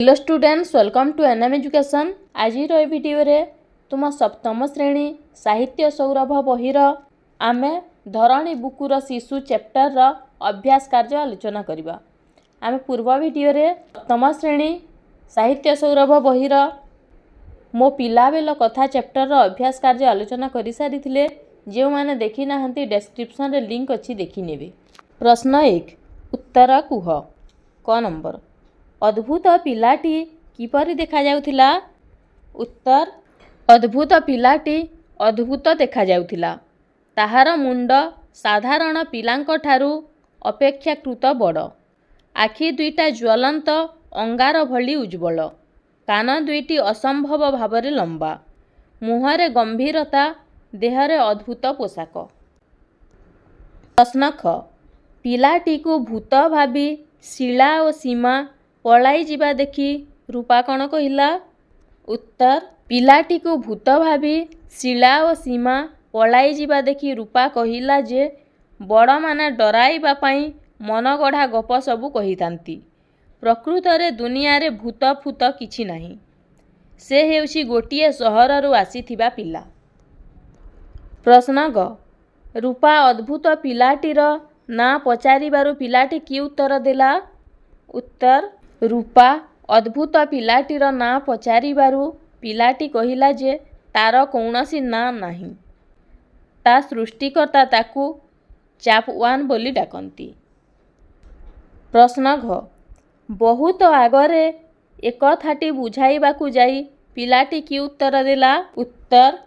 Hello students, welcome to NM education. आज video रे तुम सप्तम श्रेणी साहित्य सौरभ बहिर आमे धरणी बुकुर शिशु चैप्टर रा अभ्यास कार्य आलोचना करिबा। आमे पूर्व भिडियो रे सप्तम श्रेणी साहित्य सौरभ बहिर मो पिला बेल कथा चैप्टर रा अभ्यास कार्य आलोचना करि सारिथिले। जो माने देखि नाहंती डिस्क्रिप्शन रे लिंक अछि, देखि नेबे। प्रश्न 1 उत्तर कुह। क नंबर अद्भुत पिलाटी किपरि देखा जाउथिला? उत्तर अद्भुत पिलाटी अद्भुत देखा जाउथिला। ताहार मुंड साधारण पिलांक ठारू अपेक्षाकृत बड़। आखि दुईटा ज्वलंत अंगार भली उज्ज्वल। कान दुईटी असंभव भावरे लंबा। मुहरे गंभीरता, देहरे अद्भुत पोशाक। प्रश्न ख पिलाटी को भूत भाबी शिला और सीमा पलाई जिबा देखि रूपा कण कहिला? उत्तर पिलाटी को भूत भाबी शिला और सीमा पलाई जिबा देखि रूपा कहिला जे बड़ माने डराइबा पई मन गढ़ा गप सबु कहितांती। प्रकृत रे दुनिया रे भूत फूत किछि नाही। से हेउछि गोटिए सहररु आसीथिबा पिला। प्रश्न ग रूपा अद्भुत पिलाटीर ना पचारिबारु पिलाटी की उत्तर देला? उत्तर रूपा अद्भुत पिलाटीर ना पचारिबारु पिलाटी कहिला जे तार कौनसी ना नाही। ता सृष्टिकर्ता ताकू चापवान बोली डाकंती। प्रश्न घ बहुत आगरे एकथाटी बुझाइबाकू जाई पिलाटी की उत्तर देला? उत्तर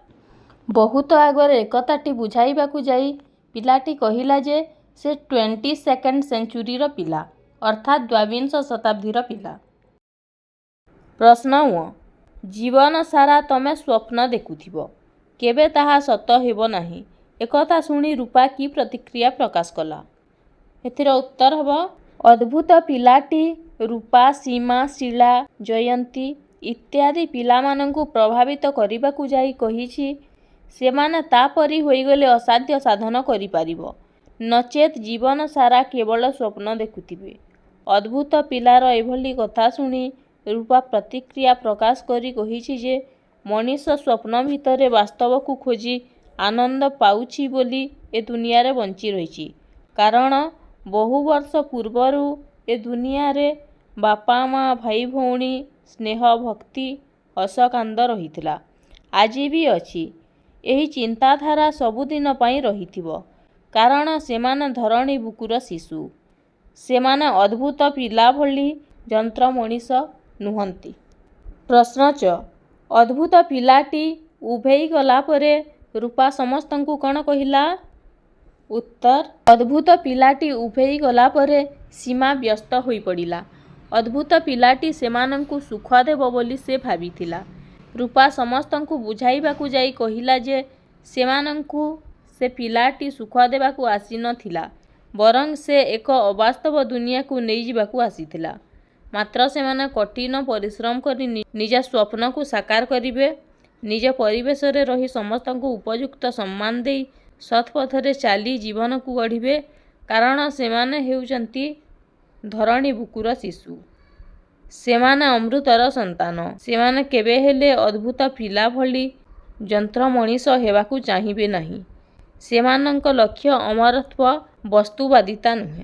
बहुत आगरे एकथाटी बुझाइबाकू जाई पिलाटी कहिला जे से 22nd सेंचुरीर पिला, अर्थात द्वाविंश शताब्दीर पिला। प्रश्न 1 जीवन सारा तमे स्वप्न देखुथिबो, केबे ताहा सत हेबो नाही। एकथा सुनी रूपा की प्रतिक्रिया प्रकाश कला? एथिर उत्तर हबो अद्भुत पिलाटी रूपा, सीमा, शिला, जयंती इत्यादि पिलामानंकु प्रभावित करिबाकू जाई कहिछि सेमाने तापरि होइगले असाध्य साधन करि पारिबो, नचेत जीवन सारा केवल स्वप्न देखुथिबे। अद्भुत पिलार एभली कथा सुनी रूपा प्रतिक्रिया प्रकाश करी कहिछि जे मनीष स्वप्न भितरे वास्तव को खोजी आनंद पाउछि बोली ए दुनिया रे बंची रहिछि। कारण बहु वर्ष पूर्वरु ए दुनिया रे बापा माँ भाई भौणी स्नेह भक्ति हस कांद रहिथिला, आजि भी अछि। एही चिंताधारा सबुदिन पई रहिथिबो, कारण सेमाने धरणी बुकुर शिशु। सेमाने अद्भुत पिला भली यंत्र मनीष नुहंती। प्रश्न च अद्भुत पिलाटी उभेई गला परे रूपा समस्तंकु कण कहिला? उत्तर अद्भुत पिलाटी उभेई गला परे सीमा व्यस्त होई पड़िला। अद्भुत पिलाटी सेमानंकु सुख देव बोली से भाबिथिला। रूपा समस्तंकु बुझाइबाकू जाई कहिला जे सेमानंकु से पिलाटी सुख देबाकू आसी नथिला, बरং से एक अवास्तव दुनिया को नहीं जिबाकू आसीथिला। मात्र सेमाने कठिन परिश्रम करी निज स्वप्न को साकार करिवे, निज परिवेश रे रही समस्तंकु उपयुक्त सम्मान देई सत्पथरे चाली जीवन को गढ़िबे, कारण सेमाने हेउचंती धरणी बुकुर शिशु। सेमाने अमृतर संतान। सेमाने केबे हेले अद्भुत पिला भली यंत्र मनीष हेबाकू चाहिबे नाही। सेमानंक लक्ष्य अमरत्व वस्तुवादिता नुहे।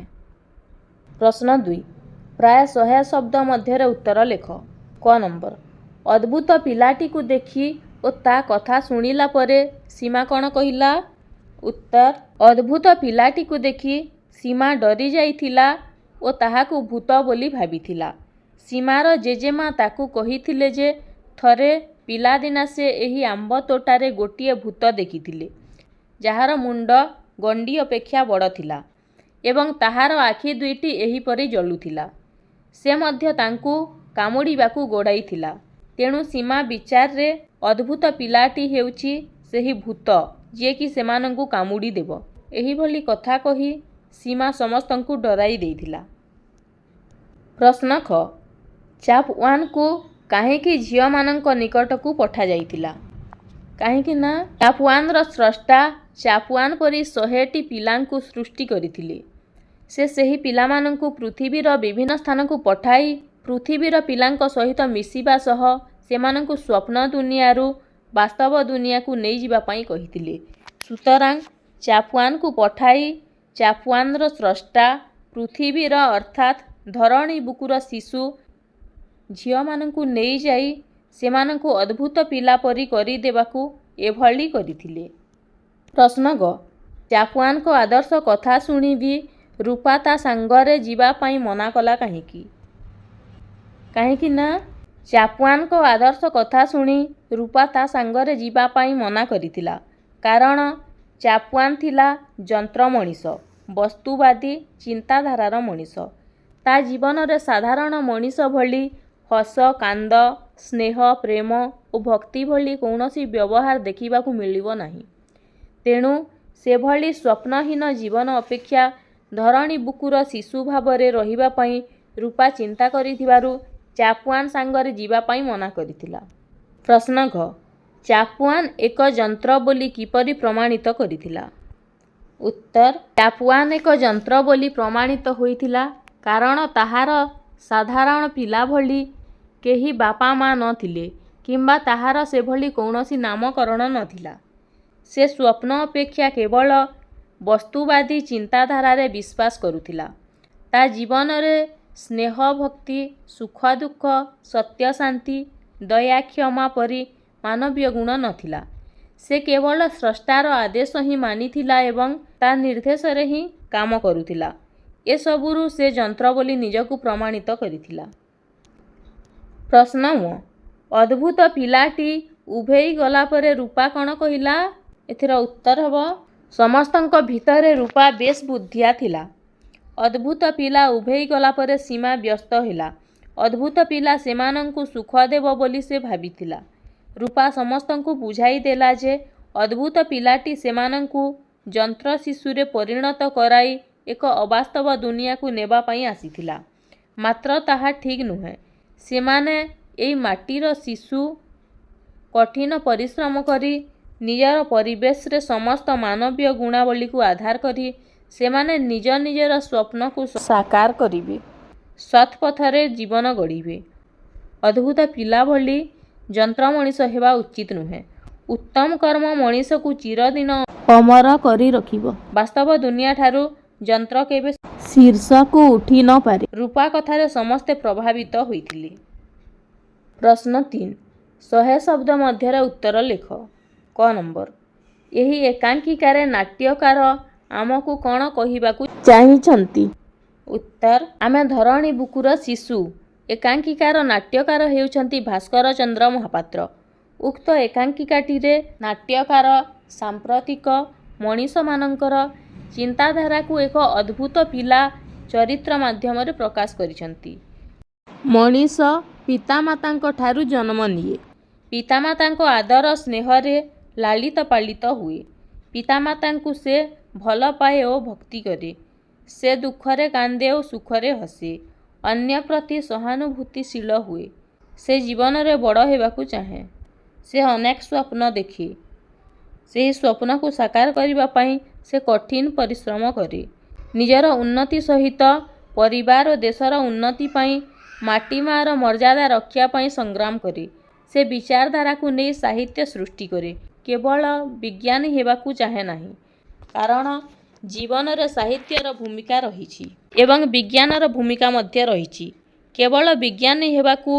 प्रश्न 2 प्राय 100 शब्द मध्य उत्तर लेख। क नंबर अद्भुत पिलाटी को देखी ओ ता कथा सुनिला परे सीमा कण कहिला? उत्तर अद्भुत पिलाटी को देखी सीमा डरी जाइथिला ओ ताहाकू भूत बोली भाबिथिला। सीमार जेजेमा ताकू कहिथिले जे थरे पिलादिना से एही आंब तोटारे गोटिए भूत देखिथिले, जाहार मुंड गंडी अपेक्षा बड़ थिला एवं ताहार आखि दुईटी एहीपरि जलुथिला। से मध्य तांकू कामुड़ीबाकू गोड़ाइथिला। तेणु सीमा विचार रे अद्भुत पिलाटी हेउछि सेही भूत जे कि सेमानंकू कामुड़ी देव। एही भली कथा कही सीमा समस्तंकू डराई देइथिला। प्रश्न ख चापवान को काहेकि झियो मानंक निकट को पठा जाइथिला? काहेकि ना चापवान र स्रष्टा चापवान परी 100टी पिलांकु सृष्टि करिथिले। से सही पिलामानंकु पृथ्वीर विभिन्न स्थान को पठाई ପୃଥିବୀର ପିଲାଙ୍କ ସହିତ ମିଶିବା ସହ ସେମାନଙ୍କୁ ସ୍ୱପ୍ନ ଦୁନିଆରୁ ବାସ୍ତବ ଦୁନିଆକୁ ନେଇଯିବା ପାଇଁ କହିଥିଲେ। ସୁତରାଂ ଚାପୁଆନକୁ ପଠାଇ ଚାପୁଆନର ସ୍ରଷ୍ଟା ପୃଥିବୀର ଅର୍ଥାତ୍ ଧରଣୀ ବୁକୁର ଶିଶୁ ଝିଅମାନଙ୍କୁ ନେଇଯାଇ ସେମାନଙ୍କୁ ଅଦ୍ଭୁତ ପିଲା ପରି କରିଦେବାକୁ ଏଭଳି କରିଥିଲେ। ପ୍ରଶ୍ନ ଗ ଚାପୁଆନଙ୍କ ଆଦର୍ଶ କଥା ଶୁଣି ବି ରୂପା ତା ସାଙ୍ଗରେ ଯିବା ପାଇଁ ମନା କଲା କାହିଁକି? କାହିଁକି ନା ଚାପୁଆନଙ୍କ ଆଦର୍ଶ କଥା ଶୁଣି ରୂପା ତା ସାଙ୍ଗରେ ଯିବା ପାଇଁ ମନା କରିଥିଲା। କାରଣ ଚାପୁଆନ ଥିଲା ଯନ୍ତ୍ର ମଣିଷ, ବସ୍ତୁବାଦୀ ଚିନ୍ତାଧାରାର ମଣିଷ। ତା ଜୀବନରେ ସାଧାରଣ ମଣିଷ ଭଳି ହସ, କାନ୍ଦ, ସ୍ନେହ, ପ୍ରେମ ଓ ଭକ୍ତି ଭଳି କୌଣସି ବ୍ୟବହାର ଦେଖିବାକୁ ମିଳିବ ନାହିଁ। ତେଣୁ ସେଭଳି ସ୍ୱପ୍ନହୀନ ଜୀବନ ଅପେକ୍ଷା ଧରଣୀ ବୁକୁର ଶିଶୁ ଭାବରେ ରହିବା ପାଇଁ ରୂପା ଚିନ୍ତା କରିଥିବାରୁ ଚାପୁଆନ ସାଙ୍ଗରେ ଯିବା ପାଇଁ ମନା କରିଥିଲା। ପ୍ରଶ୍ନ ଘ ଚାପୁଆନ ଏକ ଯନ୍ତ୍ର ବୋଲି କିପରି ପ୍ରମାଣିତ କରିଥିଲା? ଉତ୍ତର ଚାପୁଆନ ଏକ ଯନ୍ତ୍ର ବୋଲି ପ୍ରମାଣିତ ହୋଇଥିଲା କାରଣ ତାହାର ସାଧାରଣ ପିଲା ଭଳି କେହି ବାପା ମା ନଥିଲେ କିମ୍ବା ତାହାର ସେଭଳି କୌଣସି ନାମକରଣ ନଥିଲା। ସେ ସ୍ୱପ୍ନ ଅପେକ୍ଷା କେବଳ ବସ୍ତୁବାଦୀ ଚିନ୍ତାଧାରାରେ ବିଶ୍ୱାସ କରୁଥିଲା। ତା ଜୀବନରେ ସ୍ନେହ, ଭକ୍ତି, ସୁଖ ଦୁଃଖ, ସତ୍ୟ, ଶାନ୍ତି, ଦୟା, କ୍ଷମା ପରି ମାନବୀୟ ଗୁଣ ନଥିଲା। ସେ କେବଳ ସ୍ରଷ୍ଟାର ଆଦେଶ ହିଁ ମାନିଥିଲା ଏବଂ ତା ନିର୍ଦ୍ଦେଶରେ ହିଁ କାମ କରୁଥିଲା। ଏସବୁରୁ ସେ ଯନ୍ତ୍ର ବୋଲି ନିଜକୁ ପ୍ରମାଣିତ କରିଥିଲା। ପ୍ରଶ୍ନ ମ ଅଦ୍ଭୁତ ପିଲାଟି ଉଭେଇ ଗଲା ପରେ ରୂପା କ'ଣ କହିଲା? ଏଥିର ଉତ୍ତର ହେବ ସମସ୍ତଙ୍କ ଭିତରେ ରୂପା ବେଶ୍ ବୁଦ୍ଧିଆ ଥିଲା। ଅଦ୍ଭୁତ ପିଲା ଉଭେଇ ଗଲା ପରେ ସୀମା ବ୍ୟସ୍ତ ହେଲା। ଅଦ୍ଭୁତ ପିଲା ସେମାନଙ୍କୁ ସୁଖ ଦେବ ବୋଲି ସେ ଭାବିଥିଲା। ରୂପା ସମସ୍ତଙ୍କୁ ବୁଝାଇ ଦେଲା ଯେ ଅଦ୍ଭୁତ ପିଲାଟି ସେମାନଙ୍କୁ ଯନ୍ତ୍ର ଶିଶୁରେ ପରିଣତ କରାଇ ଏକ ଅବାସ୍ତବ ଦୁନିଆକୁ ନେବା ପାଇଁ ଆସିଥିଲା। ମାତ୍ର ତାହା ଠିକ୍ ନୁହେଁ। ସେମାନେ ଏଇ ମାଟିର ଶିଶୁ କଠିନ ପରିଶ୍ରମ କରି ନିଜର ପରିବେଶରେ ସମସ୍ତ ମାନବୀୟ ଗୁଣାବଳୀକୁ ଆଧାର କରି ସେମାନେ ନିଜ ନିଜର ସ୍ୱପ୍ନକୁ ସାକାର କରିବେ, ସତ୍ ପଥରେ ଜୀବନ ଗଢ଼ିବେ। ଅଦ୍ଭୁତ ପିଲା ଭଳି ଯନ୍ତ୍ର ମଣିଷ ହେବା ଉଚିତ ନୁହେଁ। ଉତ୍ତମ କର୍ମ ମଣିଷକୁ ଚିରଦିନ ଅମର କରି ରଖିବ। ବାସ୍ତବ ଦୁନିଆଠାରୁ ଯନ୍ତ୍ର କେବେ ଶୀର୍ଷକୁ ଉଠି ନ ପାରେ। ରୂପା କଥାରେ ସମସ୍ତେ ପ୍ରଭାବିତ ହୋଇଥିଲେ। ପ୍ରଶ୍ନ 3 100 ଶବ୍ଦ ମଧ୍ୟରେ ଉତ୍ତର ଲେଖ। କ ନମ୍ବର ଏହି ଏକାଙ୍କିକାରେ ନାଟ୍ୟକାର ଆମକୁ କ'ଣ କହିବାକୁ ଚାହିଁଛନ୍ତି? ଉତ୍ତର ଆମେ ଧରଣୀ ବୁକୁର ଶିଶୁ। ଏକାଙ୍କିକାର ନାଟ୍ୟକାର ହେଉଛନ୍ତି ଭାସ୍କର ଚନ୍ଦ୍ର ମହାପାତ୍ର। ଉକ୍ତ ଏକାଙ୍କିକାଟିରେ ନାଟ୍ୟକାର ସାମ୍ପ୍ରତିକ ମଣିଷମାନଙ୍କର ଚିନ୍ତାଧାରାକୁ ଏକ ଅଦ୍ଭୁତ ପିଲା ଚରିତ୍ର ମାଧ୍ୟମରେ ପ୍ରକାଶ କରିଛନ୍ତି। ମଣିଷ ପିତାମାତାଙ୍କ ଠାରୁ ଜନ୍ମ ନିଏ। ପିତାମାତାଙ୍କ ଆଦର ସ୍ନେହରେ ଲାଳିତ ପାଳିତ ହୁଏ। ପିତାମାତାଙ୍କୁ ସେ ଭଲ ପାଏ ଓ ଭକ୍ତି କରେ। ସେ ଦୁଃଖରେ କାନ୍ଦେ ଓ ସୁଖରେ ହସେ। ଅନ୍ୟ ପ୍ରତି ସହାନୁଭୂତିଶୀଳ ହୁଏ। ସେ ଜୀବନରେ ବଡ଼ ହେବାକୁ ଚାହେଁ। ସେ ଅନେକ ସ୍ୱପ୍ନ ଦେଖେ। ସେହି ସ୍ୱପ୍ନକୁ ସାକାର କରିବା ପାଇଁ ସେ କଠିନ ପରିଶ୍ରମ କରେ। ନିଜର ଉନ୍ନତି ସହିତ ପରିବାର ଓ ଦେଶର ଉନ୍ନତି ପାଇଁ ମାଟି ମାଆର ମର୍ଯ୍ୟାଦା ରକ୍ଷା ପାଇଁ ସଂଗ୍ରାମ କରେ। ସେ ବିଚାରଧାରାକୁ ନେଇ ସାହିତ୍ୟ ସୃଷ୍ଟି କରେ। କେବଳ ବିଜ୍ଞାନୀ ହେବାକୁ ଚାହେଁ ନାହିଁ। କାରଣ ଜୀବନରେ ସାହିତ୍ୟର ଭୂମିକା ରହିଛି ଏବଂ ବିଜ୍ଞାନର ଭୂମିକା ମଧ୍ୟ ରହିଛି। କେବଳ ବିଜ୍ଞାନୀ ହେବାକୁ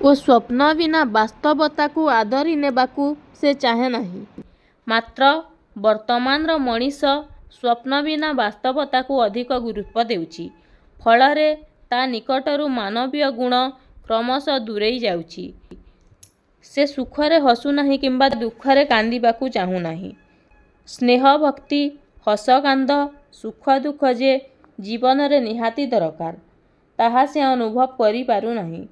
ଓ ସ୍ୱପ୍ନ ବିନା ବାସ୍ତବତାକୁ ଆଦରି ନେବାକୁ ସେ ଚାହେଁ ନାହିଁ। ମାତ୍ର ବର୍ତ୍ତମାନର ମଣିଷ ସ୍ୱପ୍ନ ବିନା ବାସ୍ତବତାକୁ ଅଧିକ ଗୁରୁତ୍ୱ ଦେଉଛି। ଫଳରେ ତା ନିକଟରୁ ମାନବୀୟ ଗୁଣ କ୍ରମଶଃ ଦୂରେଇ ଯାଉଛି। ସେ ସୁଖରେ ହସୁନାହିଁ କିମ୍ବା ଦୁଃଖରେ କାନ୍ଦିବାକୁ ଚାହୁଁନାହିଁ। ସ୍ନେହ, ଭକ୍ତି, ହସ, କାନ୍ଦ, ସୁଖ ଦୁଃଖ ଯେ ଜୀବନରେ ନିହାତି ଦରକାର, ତାହା ସେ ଅନୁଭବ କରିପାରୁନାହିଁ।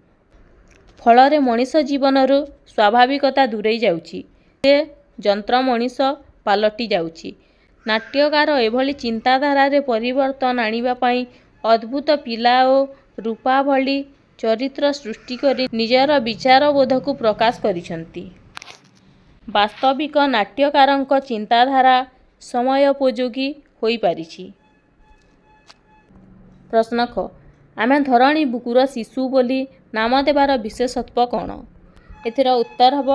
ଫଳରେ ମଣିଷ ଜୀବନରୁ ସ୍ୱାଭାବିକତା ଦୂରେଇ ଯାଉଛି। ସେ ଯନ୍ତ୍ର ମଣିଷ ପାଲଟି ଯାଉଛି। ନାଟ୍ୟକାର ଏଭଳି ଚିନ୍ତାଧାରାରେ ପରିବର୍ତ୍ତନ ଆଣିବା ପାଇଁ ଅଦ୍ଭୁତ ପିଲା ଓ ରୂପା ଭଳି ଚରିତ୍ର ସୃଷ୍ଟି କରି ନିଜର ବିଚାରବୋଧକୁ ପ୍ରକାଶ କରିଛନ୍ତି। ବାସ୍ତବିକ ନାଟ୍ୟକାରଙ୍କ ଚିନ୍ତାଧାରା ସମୟୋପଯୋଗୀ ହୋଇପାରିଛି। ପ୍ରଶ୍ନ କ ଆମେ ଧରଣୀ ବୁକୁର ଶିଶୁ ବୋଲି ନାମ ଦେବାର ବିଶେଷତ୍ୱ କ'ଣ? ଏଥିର ଉତ୍ତର ହେବ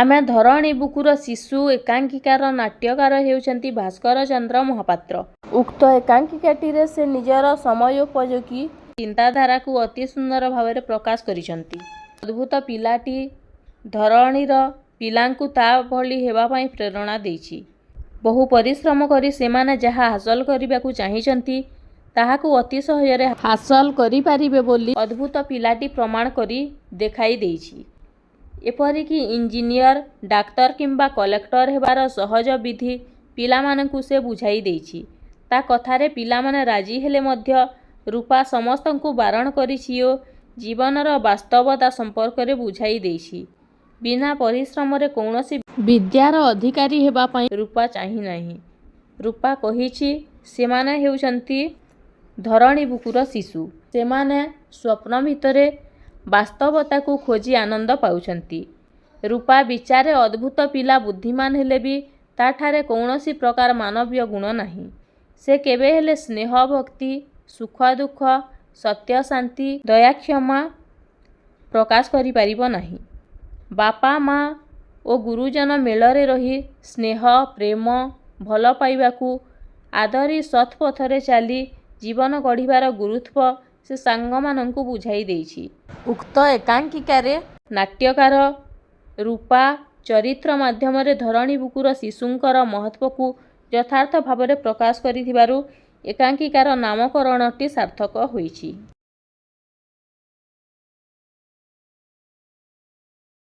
ଆମେ ଧରଣୀ ବୁକୁର ଶିଶୁ ଏକାଙ୍କିକାର ନାଟ୍ୟକାର ହେଉଛନ୍ତି ଭାସ୍କର ଚନ୍ଦ୍ର ମହାପାତ୍ର। ଉକ୍ତ ଏକାଙ୍କିକାଟିରେ ସେ ନିଜର ସମୟୋପଯୋଗୀ ଚିନ୍ତାଧାରାକୁ ଅତି ସୁନ୍ଦର ଭାବରେ ପ୍ରକାଶ କରିଛନ୍ତି। ଅଦ୍ଭୁତ ପିଲାଟି ଧରଣୀର ପିଲାଙ୍କୁ ତା ଭଳି ହେବା ପାଇଁ ପ୍ରେରଣା ଦେଇଛି। ବହୁ ପରିଶ୍ରମ କରି ସେମାନେ ଯାହା ହାସଲ କରିବାକୁ ଚାହିଁଛନ୍ତି ତାହାକୁ ଅତି ସହଜରେ ହାସଲ କରିପାରିବେ ବୋଲି ଅଦ୍ଭୁତ ପିଲାଟି ପ୍ରମାଣ କରି ଦେଖାଇ ଦେଇଛି। ଏପରିକି ଇଞ୍ଜିନିୟର, ଡାକ୍ତର କିମ୍ବା କଲେକ୍ଟର ହେବାର ସହଜ ବିଧି ପିଲାମାନଙ୍କୁ ସେ ବୁଝାଇ ଦେଇଛି। ତା କଥାରେ ପିଲାମାନେ ରାଜି ହେଲେ ମଧ୍ୟ ରୂପା ସମସ୍ତଙ୍କୁ ବାରଣ କରିଛି ଓ ଜୀବନର ବାସ୍ତବତା ସମ୍ପର୍କରେ ବୁଝାଇ ଦେଇଛି। ବିନା ପରିଶ୍ରମରେ କୌଣସି ବିଦ୍ୟାର ଅଧିକାରୀ ହେବା ପାଇଁ ରୂପା ଚାହିଁନାହିଁ। ରୂପା କହିଛି ସେମାନେ ହେଉଛନ୍ତି ଧରଣୀ ବୁକୁର ଶିଶୁ। ସେମାନେ ସ୍ୱପ୍ନ ଭିତରେ ବାସ୍ତବତାକୁ ଖୋଜି ଆନନ୍ଦ ପାଉଛନ୍ତି। ରୂପା ବିଚାରେ ଅଦ୍ଭୁତ ପିଲା ବୁଦ୍ଧିମାନ ହେଲେ ବି ତାଠାରେ କୌଣସି ପ୍ରକାର ମାନବୀୟ ଗୁଣ ନାହିଁ। ସେ କେବେ ହେଲେ ସ୍ନେହ, ଭକ୍ତି, ସୁଖ ଦୁଃଖ, ସତ୍ୟ, ଶାନ୍ତି, ଦୟା, କ୍ଷମା ପ୍ରକାଶ କରିପାରିବ ନାହିଁ। ବାପା ମା ଓ ଗୁରୁଜନ ମେଳରେ ରହି ସ୍ନେହ, ପ୍ରେମ, ଭଲ ପାଇବାକୁ ଆଦରି ସତ୍ ପଥରେ ଚାଲି ଜୀବନ ଗଢ଼ିବାର ଗୁରୁତ୍ୱ ସେ ସାଙ୍ଗମାନଙ୍କୁ ବୁଝାଇ ଦେଇଛି। ଉକ୍ତ ଏକାଙ୍କିକାରେ ନାଟ୍ୟକାର ରୂପା ଚରିତ୍ର ମାଧ୍ୟମରେ ଧରଣୀ ବୁକୁର ଶିଶୁଙ୍କର ମହତ୍ୱକୁ ଯଥାର୍ଥ ଭାବରେ ପ୍ରକାଶ କରିଥିବାରୁ ଏକାଙ୍କିକାର ନାମକରଣଟି ସାର୍ଥକ ହୋଇଛି।